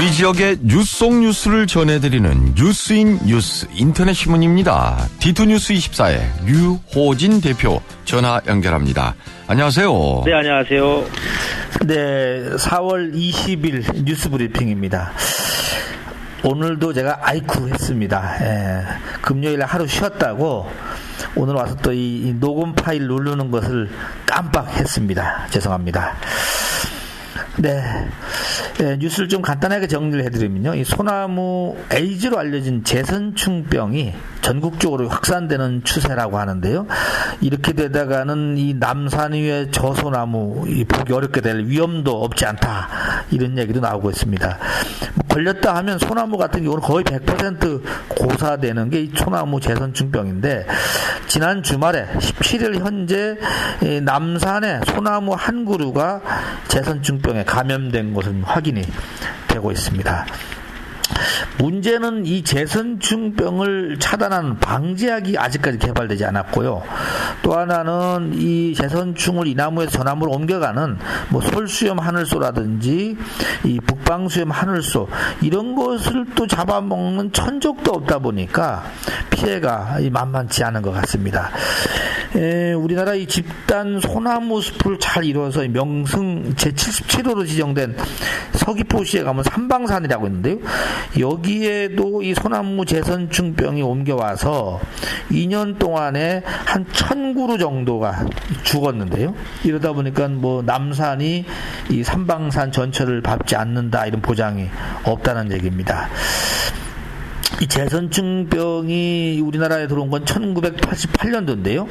우리 지역의 뉴스 속 뉴스를 전해드리는 뉴스인 뉴스 인터넷 신문입니다. D2뉴스24의 류호진 대표 전화 연결합니다. 안녕하세요. 네, 안녕하세요. 네, 4월 20일 뉴스 브리핑입니다. 오늘도 제가 아이쿠 했습니다. 금요일에 하루 쉬었다고 오늘 와서 또 이 녹음 파일 누르는 것을 깜빡했습니다. 죄송합니다. 네, 뉴스를 좀 간단하게 정리를 해드리면요, 이 소나무 에이즈로 알려진 재선충병이 전국적으로 확산되는 추세라고 하는데요. 이렇게 되다가는 이 남산 위의 저소나무 보기 어렵게 될 위험도 없지 않다, 이런 얘기도 나오고 있습니다. 걸렸다 하면 소나무 같은 경우는 거의 100% 고사되는 게 이 소나무 재선충병인데, 지난 주말에 17일 현재 남산의 소나무 한 그루가 재선충병에 감염된 것은 확인이 되고 있습니다. 문제는 이 재선충병을 차단하는 방제약이 아직까지 개발되지 않았고요. 또 하나는 이 재선충을 이 나무에서 저 나무로 옮겨가는 뭐 솔수염 하늘소라든지 이 북방수염 하늘소, 이런 것을 또 잡아먹는 천적도 없다 보니까 피해가 만만치 않은 것 같습니다. 우리나라 이 집단 소나무 숲을 잘 이루어서 명승 제77호로 지정된 서귀포시에 가면 삼방산이라고 있는데요. 여기에도 이 소나무 재선충병이 옮겨와서 2년 동안에 한 1000그루 정도가 죽었는데요. 이러다 보니까 뭐 남산이 이 삼방산 전체를 밟지 않는다, 이런 보장이 없다는 얘기입니다. 이 재선충병이 우리나라에 들어온 건 1988년도인데요.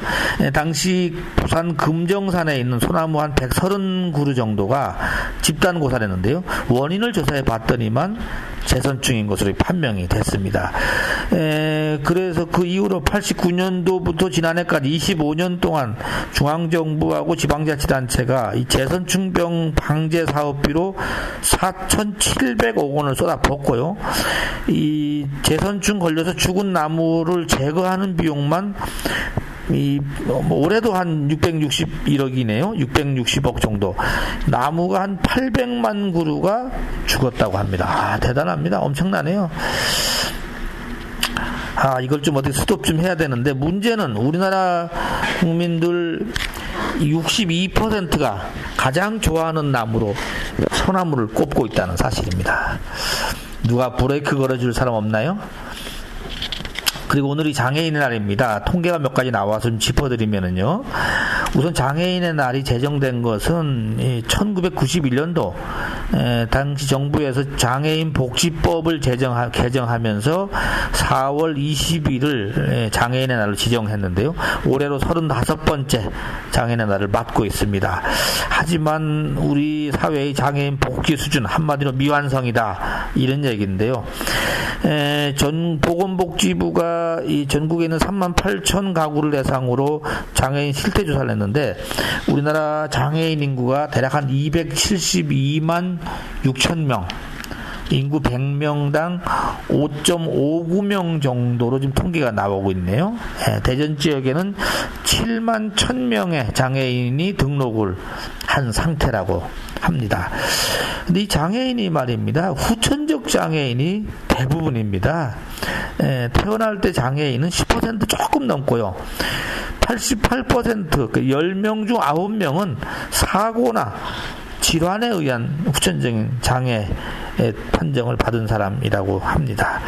당시 부산 금정산에 있는 소나무 한 130그루 정도가 집단 고사했는데요. 원인을 조사해 봤더니만 재선충인 것으로 판명이 됐습니다. 그래서 그 이후로 89년도부터 지난해까지 25년 동안 중앙정부하고 지방자치단체가 이 재선충병 방제 사업비로 4,700억 원을 쏟아붓고요. 이 재선충 걸려서 죽은 나무를 제거하는 비용만 올해도 한 661억이네요. 660억 정도. 나무가 한 800만 그루가 죽었다고 합니다. 대단합니다. 엄청나네요. 이걸 좀 어떻게 스톱 좀 해야 되는데, 문제는 우리나라 국민들 62%가 가장 좋아하는 나무로 소나무를 꼽고 있다는 사실입니다. 누가 브레이크 걸어줄 사람 없나요? 그리고 오늘이 장애인의 날입니다. 통계가 몇 가지 나와서 좀 짚어드리면은요. 우선 장애인의 날이 제정된 것은 1991년도 당시 정부에서 장애인 복지법을 개정하면서 4월 20일을 장애인의 날로 지정했는데요. 올해로 35번째 장애인의 날을 맞고 있습니다. 하지만 우리 사회의 장애인 복지 수준, 한마디로 미완성이다, 이런 얘기인데요. 전 보건복지부가 이 전국에 있는 38,000 가구를 대상으로 장애인 실태 조사를 했는데, 우리나라 장애인 인구가 대략 한 272만 6천 명, 인구 100명당 5.59명 정도로 지금 통계가 나오고 있네요. 대전 지역에는 7만 1000명의 장애인이 등록을 한 상태라고 합니다. 근데 이 장애인이 말입니다, 후천적 장애인이 대부분입니다. 태어날 때 장애인은 10% 조금 넘고요. 88%, 10명 중 9명은 사고나 질환에 의한 후천적인 장애의 판정을 받은 사람이라고 합니다.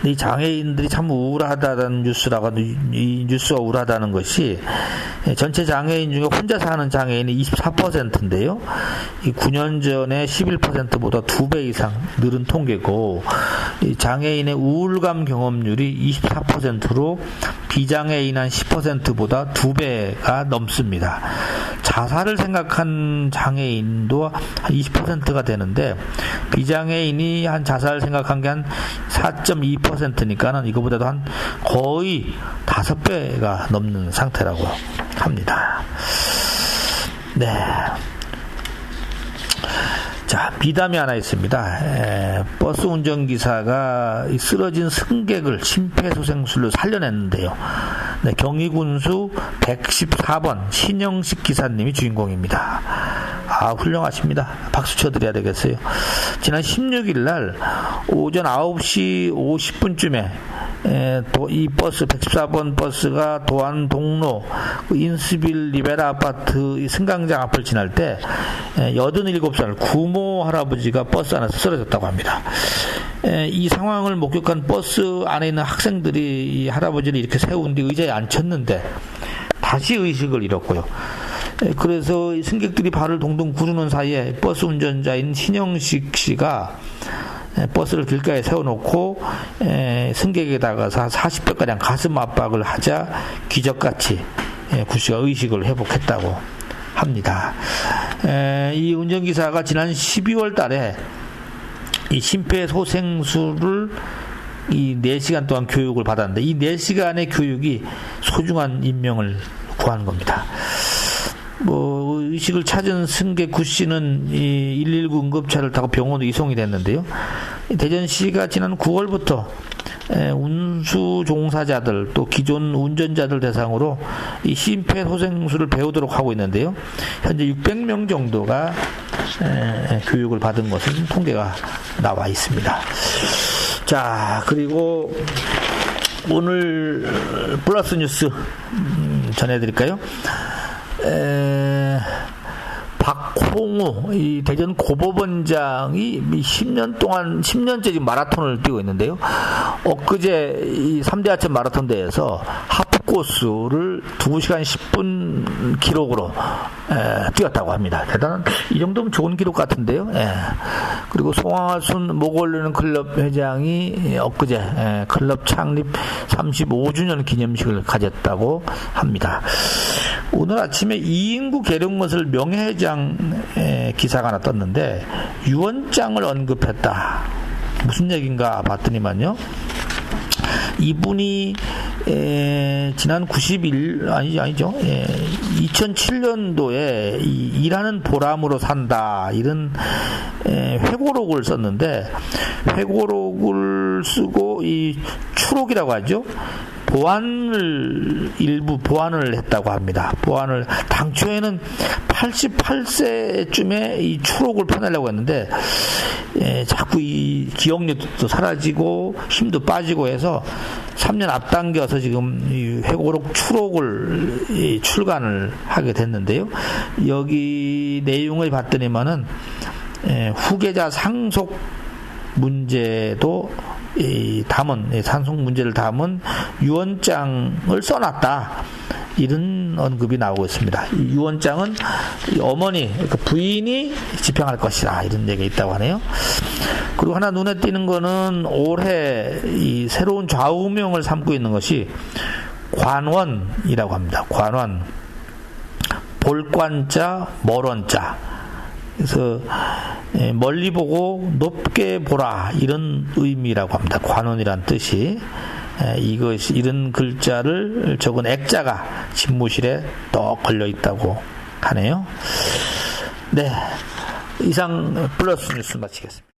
이 장애인들이 참 우울하다는 뉴스라고, 이 뉴스가 우울하다는 것이 전체 장애인 중에 혼자 사는 장애인이 24%인데요. 이 9년 전에 11%보다 2배 이상 늘은 통계고, 이 장애인의 우울감 경험률이 24%로 비장애인 한 10%보다 2배가 넘습니다. 자살을 생각한 장애인도 한 20%가 되는데, 비장애인이 한 자살을 생각한 게 한 4.2%니까는 이거보다도 한 거의 5배가 넘는 상태라고 합니다. 네. 자, 미담이 하나 있습니다. 버스 운전기사가 쓰러진 승객을 심폐소생술로 살려냈는데요. 네, 경기군수 114번 신영식 기사님이 주인공입니다. 훌륭하십니다. 박수 쳐드려야 되겠어요. 지난 16일 날 오전 9시 50분쯤에 이 버스 114번 버스가 도안 동로 인스빌 리베라 아파트 승강장 앞을 지날 때 87살 구모 할아버지가 버스 안에서 쓰러졌다고 합니다. 이 상황을 목격한 버스 안에 있는 학생들이 이 할아버지를 이렇게 세운 뒤 의자에 앉혔는데 다시 의식을 잃었고요. 그래서 승객들이 발을 동동 구르는 사이에 버스 운전자인 신영식 씨가 버스를 길가에 세워놓고 승객에게 다가서 40배가량 가슴 압박을 하자 기적같이 구 씨가 의식을 회복했다고 합니다. 이 운전기사가 지난 12월 달에 이 심폐소생술을 이 4시간 동안 교육을 받았는데 이 4시간의 교육이 소중한 인명을 구한 겁니다. 의식을 찾은 승객 구 씨는 이 119 응급차를 타고 병원으로 이송이 됐는데요. 대전시가 지난 9월부터 운수 종사자들 또 기존 운전자들 대상으로 이 심폐소생술을 배우도록 하고 있는데요. 현재 600명 정도가 교육을 받은 것은 통계가 나와 있습니다. 자, 그리고 오늘 플러스 뉴스 전해드릴까요? 박홍우 이 대전 고법원장이 10년째 지금 마라톤을 뛰고 있는데요. 엊그제 이 3대 하천 마라톤 대회에서 하프코스를 2시간 10분 기록으로 뛰었다고 합니다. 대단한, 이 정도면 좋은 기록 같은데요. 그리고 송하순 목 올리는 클럽 회장이 엊그제 클럽 창립 35주년 기념식을 가졌다고 합니다. 오늘 아침에 이인구 계룡것을 명예회장 기사가 하나 떴는데 유언장을 언급했다. 무슨 얘기인가 봤더니만요. 이분이 지난 2007년도에 일하는 보람으로 산다 이런 회고록을 썼는데 회고록을 쓰고 이 추록이라고 하죠. 일부 보완을 했다고 합니다. 당초에는 88세쯤에 이 추록을 펴내려고 했는데 자꾸 이 기억력도 사라지고 힘도 빠지고 해서 3년 앞당겨서 지금 이 회고록 추록을 출간을 하게 됐는데요. 여기 내용을 봤더니만은 후계자 상속 문제도 상속 문제를 담은 유언장을 써놨다. 이런 언급이 나오고 있습니다. 이 유언장은 어머니, 그러니까 부인이 집행할 것이다. 이런 얘기가 있다고 하네요. 그리고 하나 눈에 띄는 거는 올해 이 새로운 좌우명을 삼고 있는 것이 관원이라고 합니다. 관원. 볼관자, 멀원자. 그래서 멀리 보고 높게 보라 이런 의미라고 합니다. 관원이란 뜻이. 이런 글자를 적은 액자가 집무실에 떡 걸려 있다고 하네요. 네, 이상 플러스 뉴스 마치겠습니다.